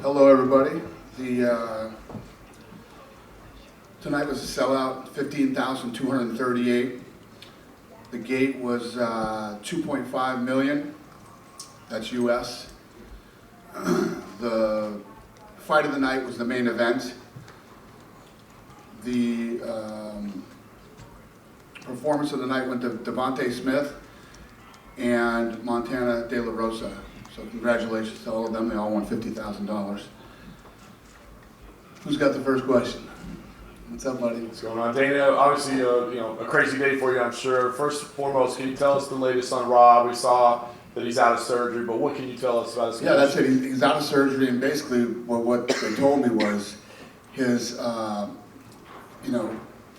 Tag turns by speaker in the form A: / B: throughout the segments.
A: Hello, everybody. Tonight was a sellout, 15,238. The gate was 2.5 million. That's US. The fight of the night was the main event. The performance of the night went to Devontae Smith and Montana De La Rosa. So congratulations to all of them. They all won $50,000. Who's got the first question? What's up, buddy?
B: What's going on, Dana? Obviously, a crazy day for you, I'm sure. First and foremost, can you tell us the latest on Rob? We saw that he's out of surgery, but what can you tell us about his condition?
A: Yeah, that's it. He's out of surgery, and basically what they told me was his,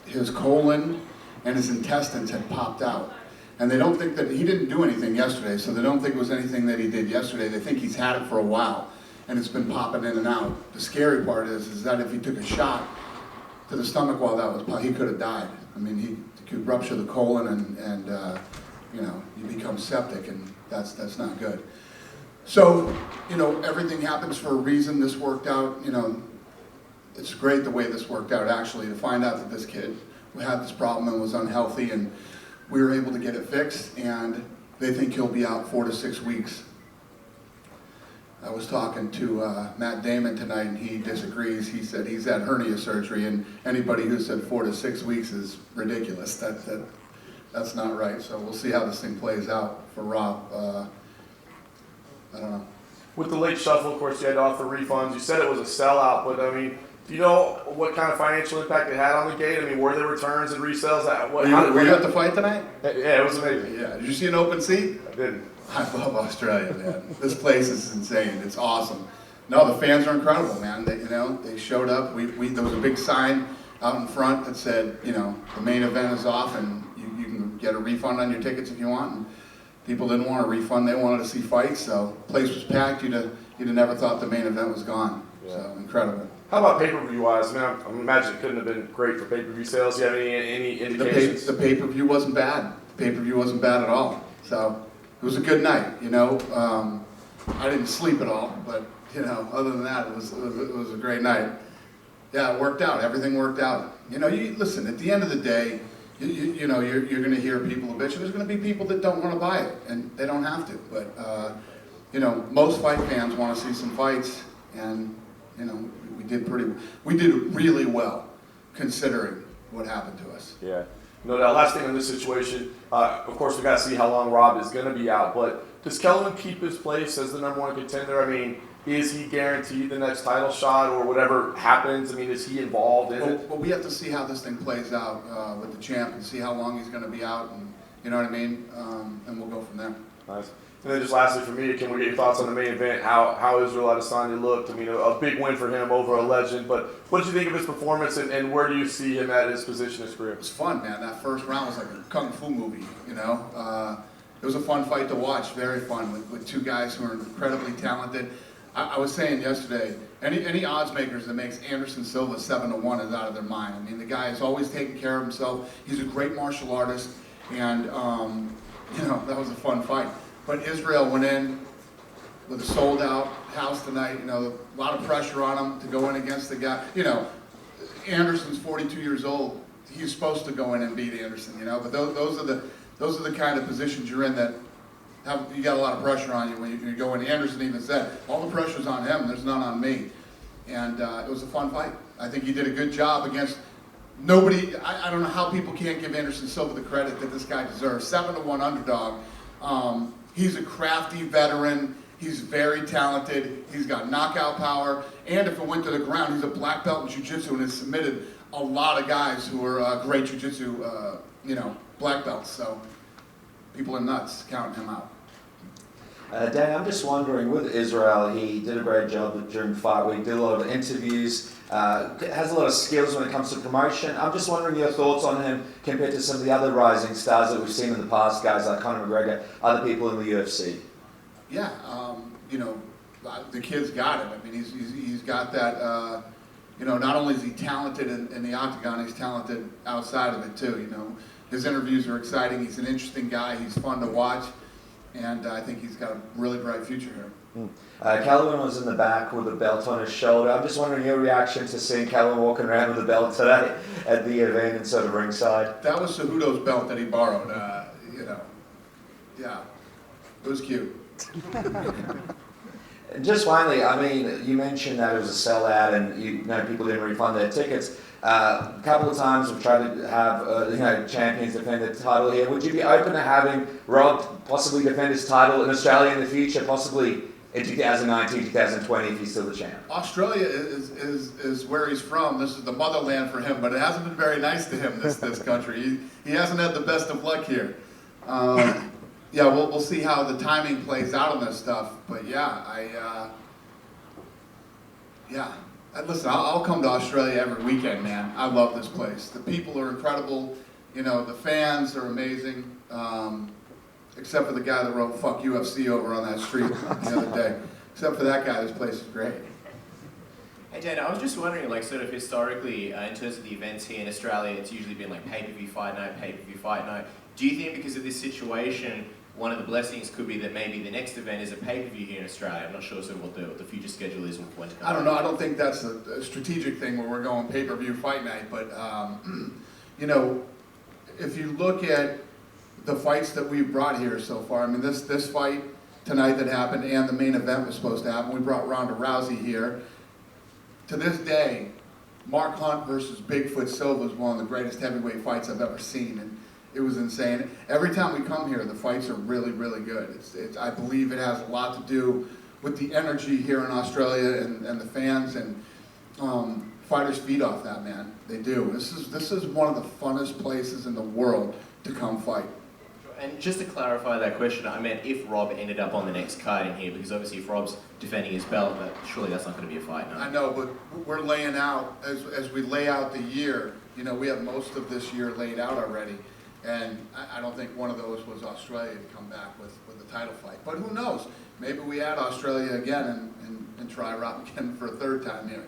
A: his colon and his intestines had popped out. And they don't think that, he didn't do anything yesterday, so they don't think it was anything that he did yesterday. They think he's had it for a while, and it's been popping in and out. The scary part is that if he took a shot to the stomach while that was popping, he could have died. I mean, he could rupture the colon and you become septic, and that's not good. So, everything happens for a reason. This worked out, it's great the way this worked out, actually, to find out that this kid had this problem and was unhealthy, and we were able to get it fixed, and they think he'll be out 4 to 6 weeks. I was talking to Matt Damon tonight, and he disagrees. He said he's had hernia surgery, and anybody who said 4 to 6 weeks is ridiculous. That's not right. So we'll see how this thing plays out for Rob. I don't know.
B: With the late shuffle, of course, you had to offer refunds. You said it was a sellout, but I mean, do you know what kind of financial impact it had on the gate? I mean, were there returns and resales?
A: Were you at the fight tonight?
B: Yeah, it was amazing.
A: Yeah. Did you see an open seat?
B: I didn't.
A: I love Australia, man. This place is insane. It's awesome. No, the fans are incredible, man. They showed up. There was a big sign out in front that said, the main event is off, and you can get a refund on your tickets if you want. And people didn't want a refund; they wanted to see fights. So the place was packed. You'd have never thought the main event was gone. Yeah. So incredible.
B: How about pay-per-view wise? I mean, I imagine it couldn't have been great for pay-per-view sales. Do you have any indications?
A: The pay-per-view wasn't bad. The pay-per-view wasn't bad at all. So it was a good night. I didn't sleep at all, but other than that, it was a great night. Yeah, it worked out. Everything worked out. Listen. At the end of the day, you're going to hear people bitch. There's going to be people that don't want to buy it, and they don't have to. But most fight fans want to see some fights, and we did really well considering what happened to us.
B: Yeah. No doubt. Last thing on this situation, of course, we got to see how long Rob is going to be out. But does Kelvin keep his place as the #1 contender? I mean, is he guaranteed the next title shot or whatever happens? I mean, is he involved in it?
A: Well, we have to see how this thing plays out with the champ and see how long he's going to be out, and you know what I mean. And we'll go from there.
B: Nice. And then just lastly for me, can we get your thoughts on the main event? How Israel Adesanya looked? I mean, a big win for him over a legend. But what did you think of his performance, and where do you see him at his position in his career?
A: It was fun, man. That first round was like a kung fu movie. It was a fun fight to watch. Very fun with two guys who are incredibly talented. I was saying yesterday, any odds makers that makes Anderson Silva 7-1 is out of their mind. I mean, the guy is always taking care of himself. He's a great martial artist, and that was a fun fight. But Israel went in with a sold-out house tonight. A lot of pressure on him to go in against the guy. Anderson's 42 years old. He's supposed to go in and beat Anderson. But those are the kind of positions you're in that you got a lot of pressure on you when you go in. Anderson even said, all the pressure's on him, there's none on me. And it was a fun fight. I think he did a good job against nobody. I don't know how people can't give Anderson Silva the credit that this guy deserves. 7-1 underdog. He's a crafty veteran. He's very talented. He's got knockout power. And if it went to the ground, he's a black belt in jiu-jitsu and has submitted a lot of guys who are great jiu-jitsu, black belts. So people are nuts counting him out.
C: Dan, I'm just wondering, with Israel, he did a great job during Fight Week, did a lot of interviews, has a lot of skills when it comes to promotion. I'm just wondering your thoughts on him compared to some of the other rising stars that we've seen in the past, guys like Conor McGregor, other people in the UFC.
A: Yeah, the kid's got it. I mean, he's got that, not only is he talented in the octagon, he's talented outside of it too, His interviews are exciting. He's an interesting guy. He's fun to watch. And I think he's got a really bright future here.
C: Calvin was in the back with a belt on his shoulder. I'm just wondering your reaction to seeing Calvin walking around with a belt today at the event and sort of ringside.
A: That was Cejudo's belt that he borrowed. Yeah, it was cute.
C: Just finally, I mean, you mentioned that it was a sellout and you know people didn't refund their tickets. A couple of times we've tried to have champions defend the title here. Would you be open to having Rob possibly defend his title in Australia in the future, possibly in 2019, 2020 if he's still the champ?
A: Australia is where he's from. This is the motherland for him, but it hasn't been very nice to him, this country. He hasn't had the best of luck here. Yeah, we'll see how the timing plays out on this stuff. But yeah, listen, I'll come to Australia every weekend, man. I love this place. The people are incredible. You know, the fans are amazing. Except for the guy that wrote "fuck UFC" over on that street the other day. Except for that guy, this place is great.
D: Hey Dana, I was just wondering, like, sort of historically, in terms of the events here in Australia, it's usually been like pay-per-view fight night, pay-per-view fight night. Do you think because of this situation, one of the blessings could be that maybe the next event is a pay-per-view here in Australia? I'm not sure sort of what the future schedule is when to come.
A: I don't know. I don't think that's a strategic thing where we're going pay-per-view fight night. But you know, if you look at the fights that we've brought here so far, I mean, this fight tonight that happened and the main event was supposed to happen. We brought Ronda Rousey here. To this day, Mark Hunt versus Bigfoot Silva is one of the greatest heavyweight fights I've ever seen, and it was insane. Every time we come here, the fights are really, really good. I believe it has a lot to do with the energy here in Australia and the fans, and fighters feed off that, man. They do. This is one of the funnest places in the world to come fight.
D: And just to clarify that question, I meant if Rob ended up on the next card in here, because obviously if Rob's defending his belt, but surely that's not going to be a fight, no?
A: I know, but we're laying out, as we lay out the year, you know, we have most of this year laid out already, and I don't think one of those was Australia to come back with the title fight. But who knows? Maybe we add Australia again and try Rob again for a third time here.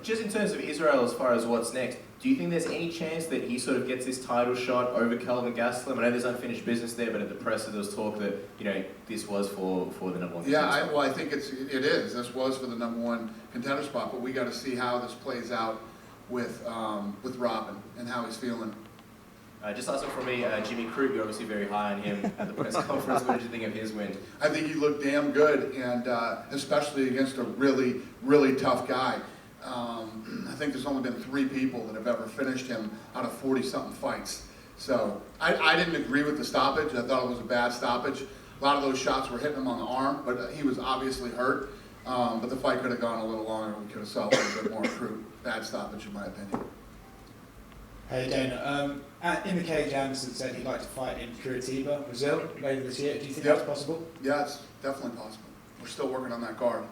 D: Just in terms of Israel, as far as what's next, do you think there's any chance that he sort of gets this title shot over Kelvin Gastelum? I know there's unfinished business there, but at the presser there was talk that, you know, this was for the number one contender.
A: Yeah, I think it is. This was for the number one contender spot, but we got to see how this plays out with Robin and how he's feeling.
D: Just last one from me, Jimmy Crute, you're obviously very high on him at the press conference. What did you think of his win?
A: I think he looked damn good, and especially against a really, really tough guy. I think there's only been 3 people that have ever finished him out of 40-something fights. So I didn't agree with the stoppage. I thought it was a bad stoppage. A lot of those shots were hitting him on the arm, but he was obviously hurt. But the fight could have gone a little longer. We could have saw a little bit more Crute. Bad stoppage, in my opinion.
E: Hey Dana, in the cage, Anderson said he'd like to fight in Curitiba, Brazil, later this year. Do you think that's possible?
A: Yeah, it's definitely possible. We're still working on that card.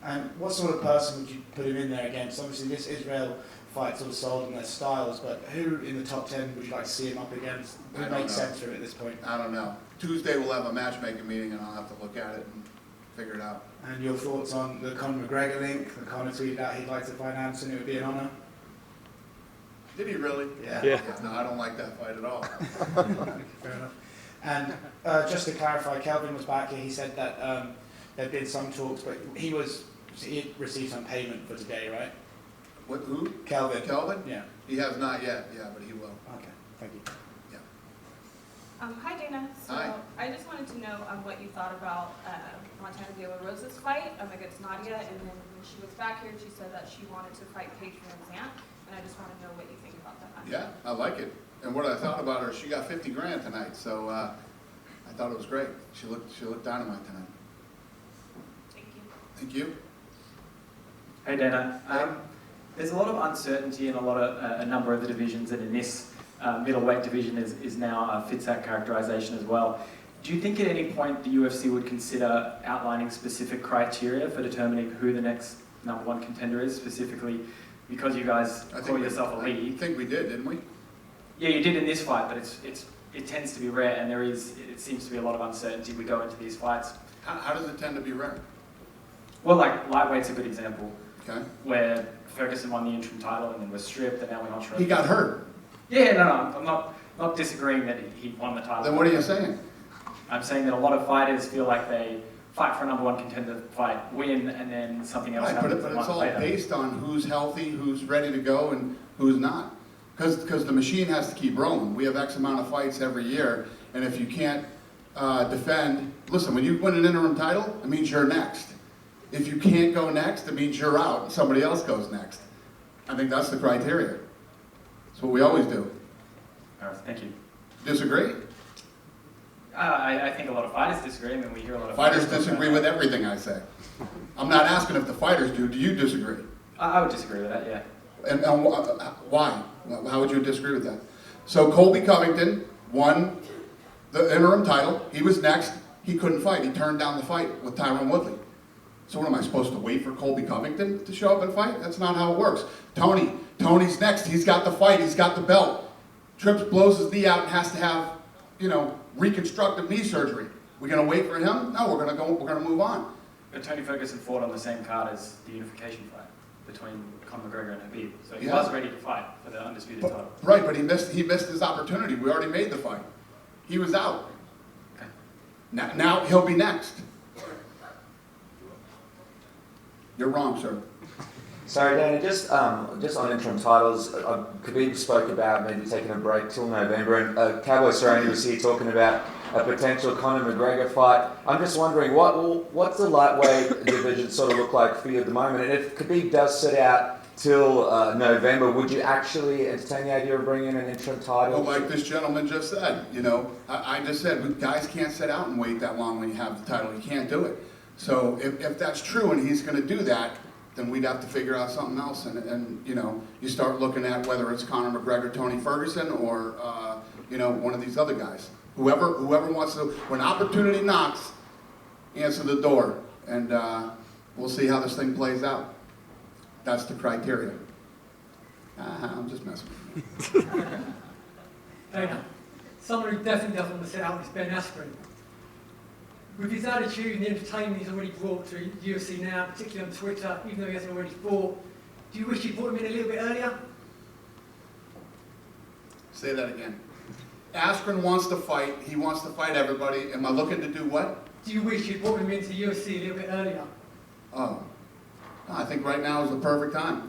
E: And what sort of person would you put him in there against? Obviously, this Israel fight sort of sold on their styles, but who in the top 10 would you like to see him up against? Would make sense for him at this point?
A: I don't know. Tuesday we'll have a matchmaking meeting, and I'll have to look at it and figure it out.
E: And your thoughts on the Conor McGregor link? The Conor tweeted out he'd like to fight Anderson. It would be an honour.
A: Did he really?
E: Yeah.
A: No, I don't like that fight at all.
E: Fair enough. And just to clarify, Kelvin was back here. He said that there'd been some talks, but he received some payment for today, right?
A: What? Who?
E: Kelvin.
A: Kelvin?
E: Yeah.
A: He has not yet. Yeah, but he will.
E: Okay. Thank you.
F: Hi Dana. So
A: Hi.
F: I just wanted to know what you thought about Montana De La Rosa's fight against Nadia, and then when she was back here, she said that she wanted to fight Paige Van Zant, and I just want to know what you think about that match.
A: Yeah, I like it. And what I thought about her, she got 50 grand tonight, so I thought it was great. She looked dynamite tonight.
F: Thank you.
A: Thank you.
G: Hey Dana, there's a lot of uncertainty in a number of the divisions, and in this middleweight division is now fits that characterization as well. Do you think at any point the UFC would consider outlining specific criteria for determining who the next number one contender is, specifically because you guys call yourself a league?
A: I think we did, didn't we?
G: Yeah, you did in this fight, but it tends to be rare, and it seems to be a lot of uncertainty we go into these fights.
A: How does it tend to be rare?
G: Well, like lightweight's a good example.
A: Okay.
G: Where Ferguson won the interim title and then was stripped, and now we're not sure.
A: He got hurt.
G: Yeah, no, I'm not disagreeing that he won the title.
A: Then what are you saying?
G: I'm saying that a lot of fighters feel like they fight for a #1 contender fight, win, and then something else
A: Right,
G: happens
A: but
G: a
A: it's
G: month
A: all
G: later.
A: based on who's healthy, who's ready to go, and who's not. Because the machine has to keep rolling. We have X amount of fights every year, and if you can't defend, listen, when you win an interim title, it means you're next. If you can't go next, it means you're out, and somebody else goes next. I think that's the criteria. That's what we always do.
G: All right, thank you.
A: Disagree?
G: I think a lot of fighters disagree. I mean, we hear a lot of
A: Fighters
G: talk
A: disagree
G: about
A: with everything I say. I'm not asking if the fighters do. Do you disagree?
G: I would disagree with that, yeah.
A: And why? How would you disagree with that? So Colby Covington won the interim title. He was next. He couldn't fight. He turned down the fight with Tyron Woodley. So what am I supposed to wait for Colby Covington to show up and fight? That's not how it works. Tony's next. He's got the fight. He's got the belt. Trips blows his knee out and has to have, reconstructive knee surgery. We're gonna wait for him? No, we're gonna move on.
G: But Tony Ferguson fought on the same card as the unification fight between Conor McGregor and Khabib. So he
A: Yeah.
G: was ready to fight for the undisputed title.
A: Right, but he missed his opportunity. We already made the fight. He was out.
G: Okay.
A: Now he'll be next. You're wrong, sir.
C: Sorry, Danny, just on interim titles, Khabib spoke about maybe taking a break till November, and Cowboy Cerrone was here talking about a potential Conor McGregor fight. I'm just wondering, what's the lightweight division sort of look like for you at the moment? And if Khabib does sit out till November, would you actually entertain the idea of bringing in an interim title?
A: Well, like this gentleman just said, I just said, guys can't sit out and wait that long when you have the title. You can't do it. So if that's true and he's going to do that, then we'd have to figure out something else. And you start looking at whether it's Conor McGregor, Tony Ferguson, or, one of these other guys. Whoever wants to, when opportunity knocks, answer the door. And we'll see how this thing plays out. That's the criteria. I'm just messing with you.
H: Dana, someone who definitely doesn't want to sit out is Ben Askren. With his attitude and the entertainment he's already brought to UFC now, particularly on Twitter, even though he hasn't already fought, do you wish you brought him in a little bit earlier?
A: Say that again. Askren wants to fight. He wants to fight everybody. Am I looking to do what?
H: Do you wish you brought him into UFC a little bit earlier?
A: Oh. I think right now is the perfect time.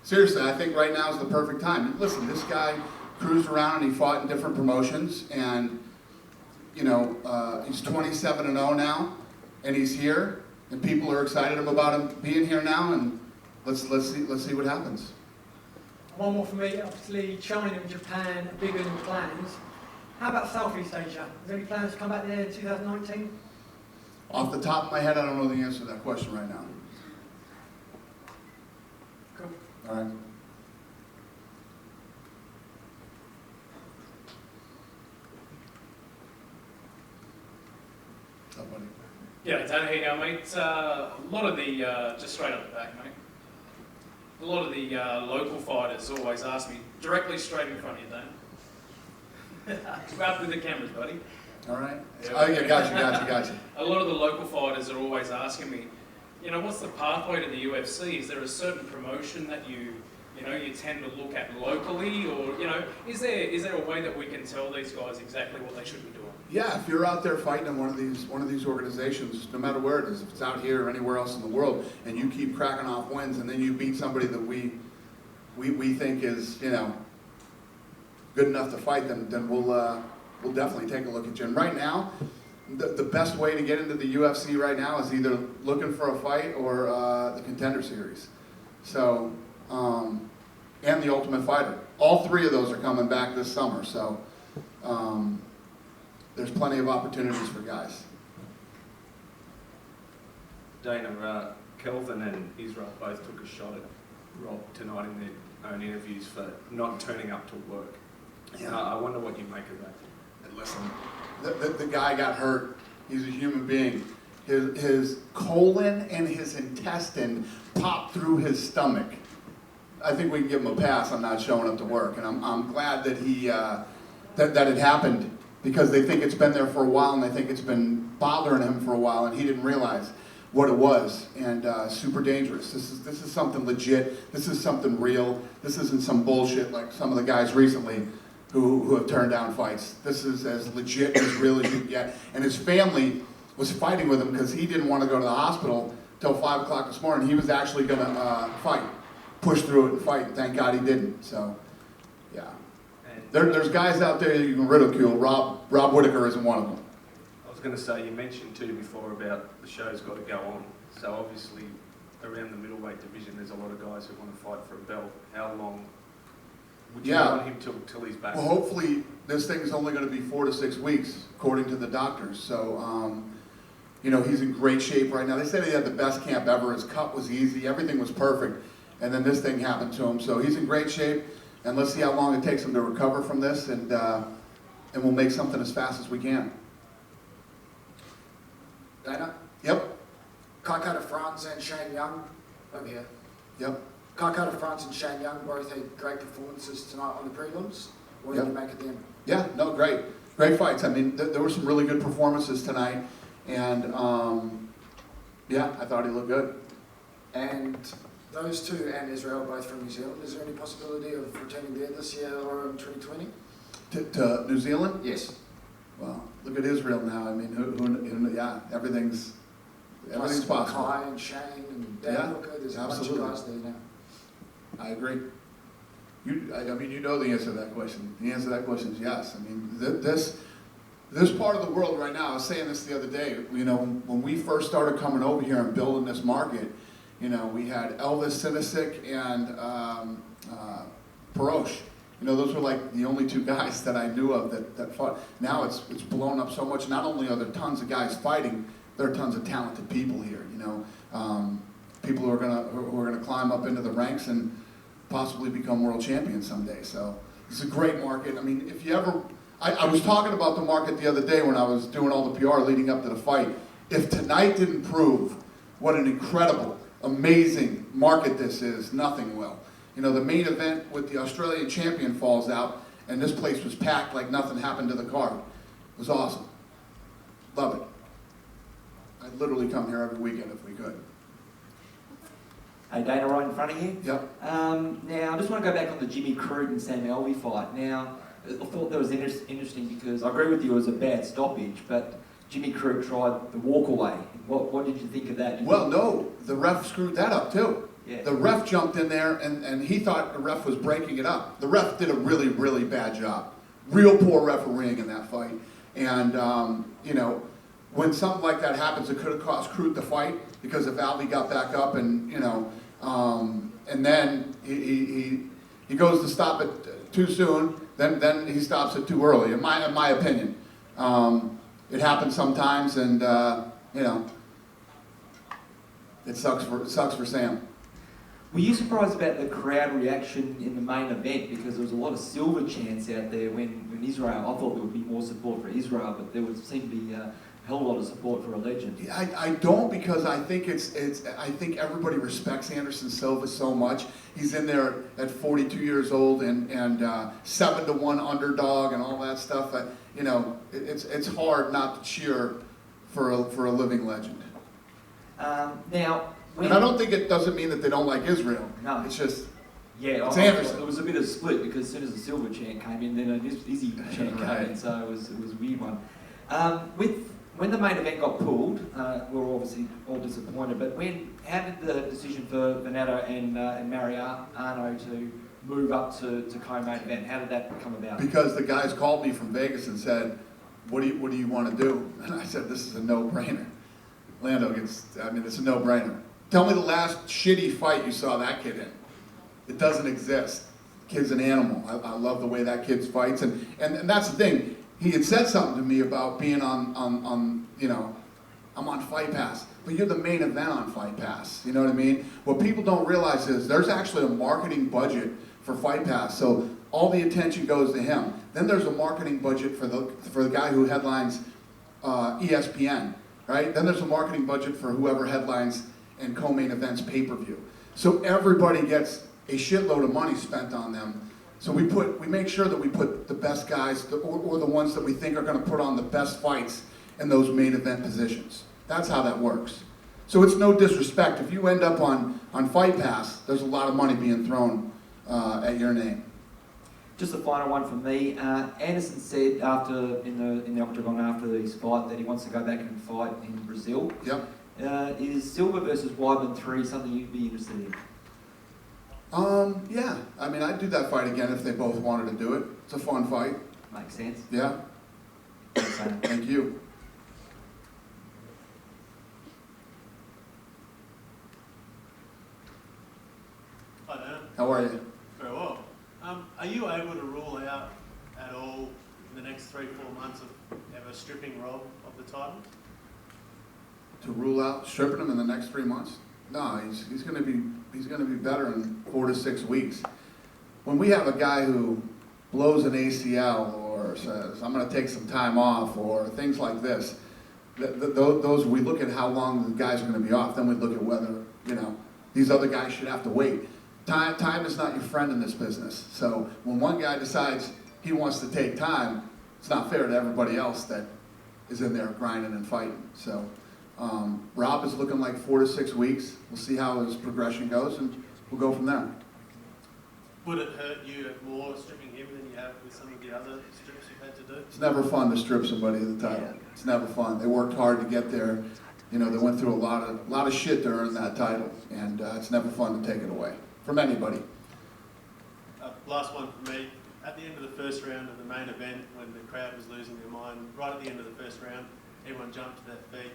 A: Seriously, I think right now is the perfect time. Listen, this guy cruised around and he fought in different promotions, and he's 27-0 now, and he's here, and people are excited about him being here now, and let's see what happens.
H: One more for me, obviously China and Japan are bigger than plans. How about Southeast Asia? Is there any plans to come back there in 2019?
A: Off the top of my head, I don't know the answer to that question right now.
H: Cool.
A: All right. Somebody.
I: Yeah, Dan, hey now, mate. A lot of the, just straight up the back, mate. A lot of the local fighters always ask me, directly straight in front of you, Dan. Grab with the cameras, buddy.
A: All right.
I: Yeah,
A: Oh, yeah, gotcha.
I: A lot of the local fighters are always asking me, what's the pathway to the UFC? Is there a certain promotion that you tend to look at locally, or is there a way that we can tell these guys exactly what they should be doing?
A: Yeah, if you're out there fighting in one of these organizations, no matter where it is, if it's out here or anywhere else in the world, and you keep cracking off wins, and then you beat somebody that we think is good enough to fight, then we'll definitely take a look at you. And right now, the best way to get into the UFC right now is either looking for a fight or the Contender Series. So, and the Ultimate Fighter. All three of those are coming back this summer. So. There's plenty of opportunities for guys.
J: Dana, Kelvin and Israel both took a shot at Rob tonight in their own interviews for not turning up to work.
A: Yeah.
J: I wonder what you make of that.
A: And listen, the guy got hurt. He's a human being. His colon and his intestine popped through his stomach. I think we can give him a pass on not showing up to work, and I'm glad that he that it happened. Because they think it's been there for a while, and they think it's been bothering him for a while, and he didn't realize what it was. And super dangerous. This is something legit. This is something real. This isn't some bullshit like some of the guys recently who have turned down fights. This is as legit and as real as you can get. And his family was fighting with him because he didn't want to go to the hospital till 5 o'clock this morning. He was actually going to fight, push through it and fight. Thank God he didn't. So, yeah. There's guys out there you can ridicule. Rob Whittaker isn't one of them.
J: I was going to say, you mentioned too before about the show's got to go on. So obviously, around the middleweight division, there's a lot of guys who want to fight for a belt. How long would you want him till he's back?
A: Well, hopefully this thing is only going to be 4 to 6 weeks, according to the doctors. So, you know, he's in great shape right now. They said he had the best camp ever. His cut was easy. Everything was perfect. And then this thing happened to him. So he's in great shape. And let's see how long it takes him to recover from this. And we'll make something as fast as we can.
K: Dana?
A: Yep.
K: Kaikai de France and Shane Young over here.
A: Yep.
K: Kaikai de France and Shane Young both had great performances tonight on the prelims. What did you make of them?
A: Yeah, no, great. Great fights. I mean, there were some really good performances tonight. And, yeah, I thought he looked good.
K: And those two and Israel both from New Zealand. Is there any possibility of returning there this year or in 2020?
A: To New Zealand?
K: Yes.
A: Well, look at Israel now. I mean, yeah, everything's possible.
K: Kai and Shane and Dan Hooker. There's a bunch of guys there now.
A: I agree. I mean, you know the answer to that question. The answer to that question is yes. I mean, this part of the world right now, I was saying this the other day, you know, when we first started coming over here and building this market, you know, we had Elvis Sinisic and Parosh. You know, those were like the only two guys that I knew of that fought. Now it's blown up so much. Not only are there tons of guys fighting, there are tons of talented people here. You know, people who are gonna climb up into the ranks and possibly become world champions someday. So it's a great market. I mean, if you ever, I was talking about the market the other day when I was doing all the PR leading up to the fight. If tonight didn't prove what an incredible, amazing market this is, nothing will. You know, the main event with the Australian champion falls out, and this place was packed like nothing happened to the card. It was awesome. Love it. I'd literally come here every weekend if we could.
L: Hey, Dana, right in front of you.
A: Yep.
L: Now, I just want to go back on the Jimmy Crute and Sam Alvey fight. Now, I thought that was interesting because I agree with you, it was a bad stoppage, but Jimmy Crute tried the walk away. What did you think of that?
A: Well, no, the ref screwed that up too.
L: Yeah.
A: The ref jumped in there and he thought the ref was breaking it up. The ref did a really, really bad job. Real poor refereeing in that fight. And, you know, when something like that happens, it could have cost Crute the fight because if Alvey got back up and, you know, and then he goes to stop it too soon, then he stops it too early, in my opinion. It happens sometimes, and you know, it sucks for Sam.
L: Were you surprised about the crowd reaction in the main event? Because there was a lot of Silva chants out there when Israel. I thought there would be more support for Israel, but there would seem to be a hell of a lot of support for a legend.
A: Yeah, I don't, because I think I think everybody respects Anderson Silva so much. He's in there at 42 years old and 7-1 underdog and all that stuff. You know, it's hard not to cheer for a living legend.
L: Now,
A: and I don't think it doesn't mean that they don't like Israel.
L: No.
A: It's just,
L: yeah,
A: it's Anderson.
L: There was a bit of split because as soon as the Silva chant came in, then an Izzy chant came in, so it was a weird one. When the main event got pulled, we were obviously all disappointed, but how did the decision for Venato and Mariano to move up to co-main event, how did that come about?
A: Because the guys called me from Vegas and said, what do you want to do? And I said, this is a no-brainer. Lando it's a no-brainer. Tell me the last shitty fight you saw that kid in. It doesn't exist. The kid's an animal. I love the way that kid fights. And that's the thing. He had said something to me about being on you know, I'm on Fight Pass. But you're the main event on Fight Pass. You know what I mean? What people don't realize is there's actually a marketing budget for Fight Pass. So all the attention goes to him. Then there's a marketing budget for the guy who headlines ESPN, right? Then there's a marketing budget for whoever headlines and co-main events pay-per-view. So everybody gets a shitload of money spent on them. So we make sure that we put the best guys or the ones that we think are going to put on the best fights in those main event positions. That's how that works. So it's no disrespect. If you end up on Fight Pass, there's a lot of money being thrown at your name.
L: Just a final one from me. Anderson said after in the octagon after his fight that he wants to go back and fight in Brazil.
A: Yep.
L: Is Silva versus Weidman 3 something you'd be interested in?
A: Yeah. I mean, I'd do that fight again if they both wanted to do it. It's a fun fight.
L: Makes sense.
A: Yeah. Thank you.
M: Hi Dan.
A: How are you?
M: Very well. Are you able to rule out at all in the next 3-4 months of ever stripping Rob of the title?
A: To rule out stripping him in the next 3 months? No, he's going to be better in 4 to 6 weeks. When we have a guy who blows an ACL or says I'm going to take some time off or things like this, those we look at how long the guys are going to be off. Then we look at whether these other guys should have to wait. Time is not your friend in this business. So when one guy decides he wants to take time, it's not fair to everybody else that is in there grinding and fighting. So Rob is looking like 4 to 6 weeks. We'll see how his progression goes, and we'll go from there.
M: Would it hurt you more stripping him than you have with some of the other strips you've had to do?
A: It's never fun to strip somebody of the title. It's never fun. They worked hard to get there. They went through a lot of shit to earn that title, and it's never fun to take it away from anybody.
M: Last one for me. At the end of the first round of the main event, when the crowd was losing their mind, right at the end of the first round, everyone jumped to their feet.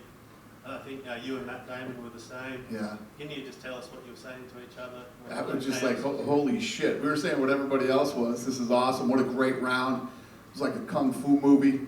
M: I think you and Matt Damon were the same.
A: Yeah.
M: Can you just tell us what you were saying to each other?
A: That was just like, holy shit. We were saying what everybody else was. This is awesome. What a great round. It was like a kung fu movie.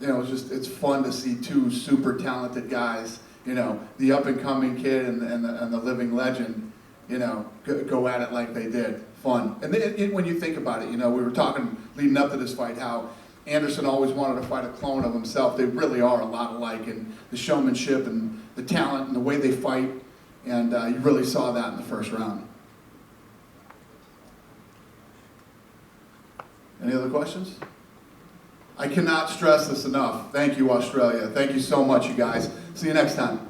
A: It's fun to see two super talented guys, the up and coming kid and the living legend, go at it like they did. Fun. And then, when you think about it, we were talking leading up to this fight how Anderson always wanted to fight a clone of himself. They really are a lot alike in the showmanship and the talent and the way they fight. And you really saw that in the first round. Any other questions? I cannot stress this enough. Thank you, Australia. Thank you so much, you guys. See you next time.